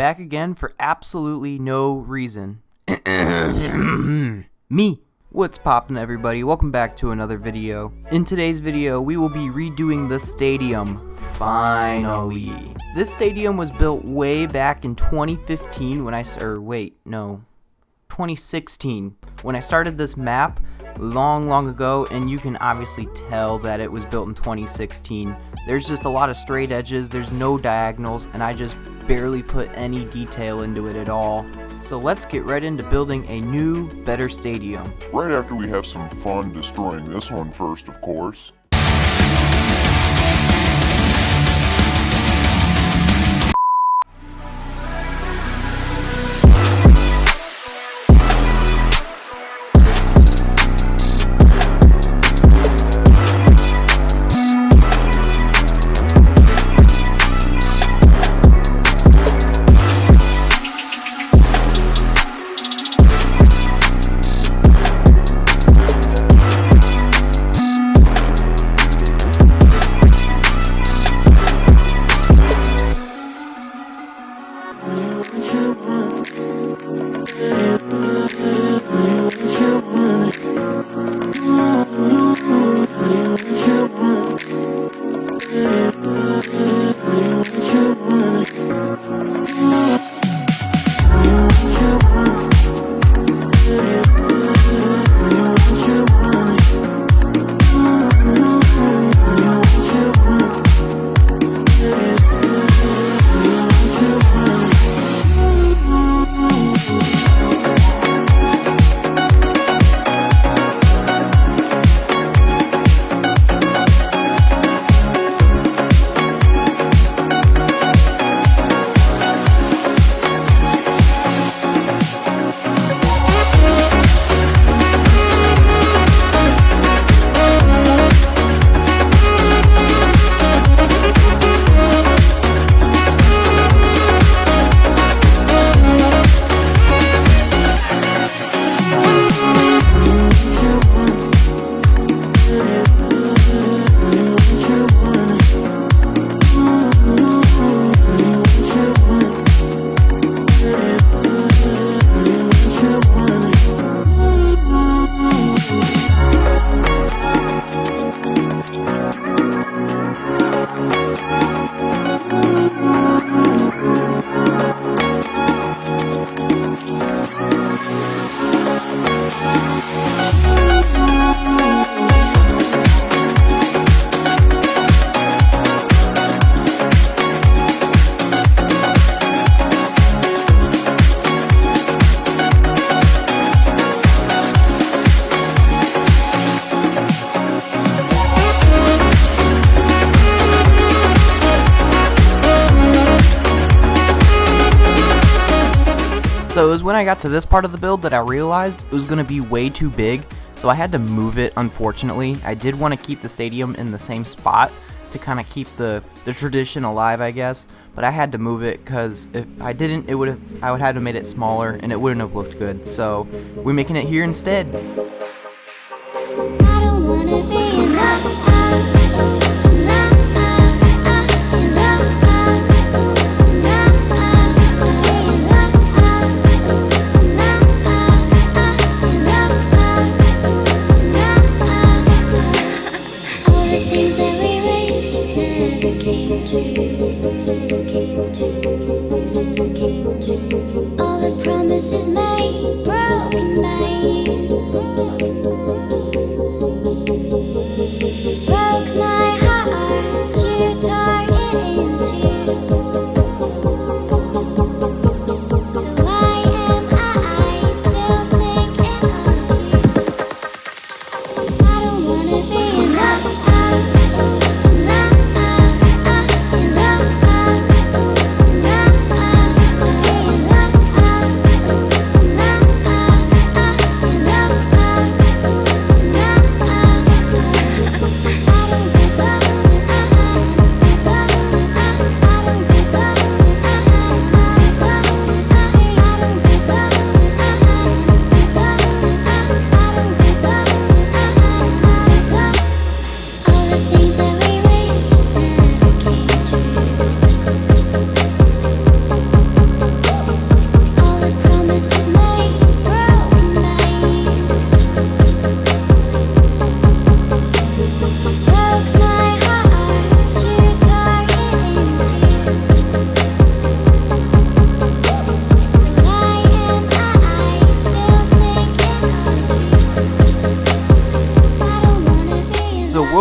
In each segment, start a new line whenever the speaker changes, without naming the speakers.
back again for absolutely no reason. Me! What's poppin', everybody? Welcome back to another video. In today's video, we will be redoing the stadium. Finally. This stadium was built way back in 2015 when 2016 when I started this map long ago, and you can obviously tell that it was built in 2016. There's just a lot of straight edges, there's no diagonals, and I just barely put any detail into it at all. So let's get right into building a new, better stadium.
Right after we have some fun destroying this one first, of course.
So it was when I got to this part of the build that I realized it was going to be way too big, so I had to move it, unfortunately. I did want to keep the stadium in the same spot to kind of keep the tradition alive, I guess, but I had to move it because if I didn't, I would have made it smaller and it wouldn't have looked good, so we're making it here instead.
I don't wanna be enough. All the promises made, broken by you. Broke my heart, you tore it in two. So why am I still thinking of you? I don't wanna be enough.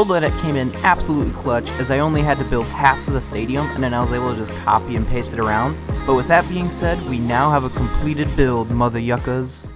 roll edit came in absolutely clutch, as I only had to build half of the stadium and then I was able to just copy and paste it around. But with that being said, we now have a completed build, mother yuccas.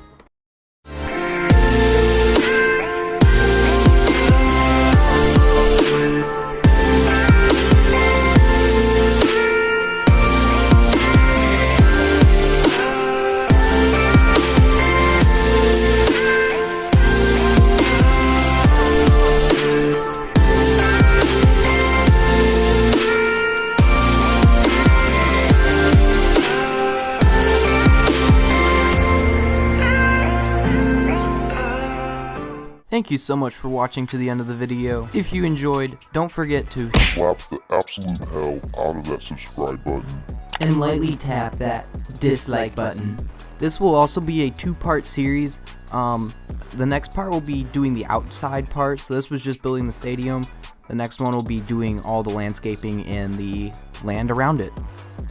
Thank you so much for watching to the end of the video. If you enjoyed, don't forget to
Slap the absolute hell out of that subscribe button.
and lightly tap that dislike button. This will also be a two-part series. The next part will be doing the outside part, so this was just building the stadium. The next one will be doing all the landscaping and the land around it.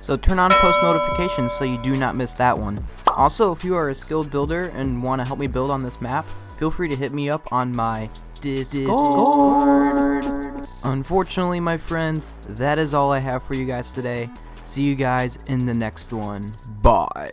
So turn on post notifications so you do not miss that one. Also, if you are a skilled builder and want to help me build on this map, feel free to hit me up on my Discord. Unfortunately, my friends, that is all I have for you guys today. See you guys in the next one. Bye.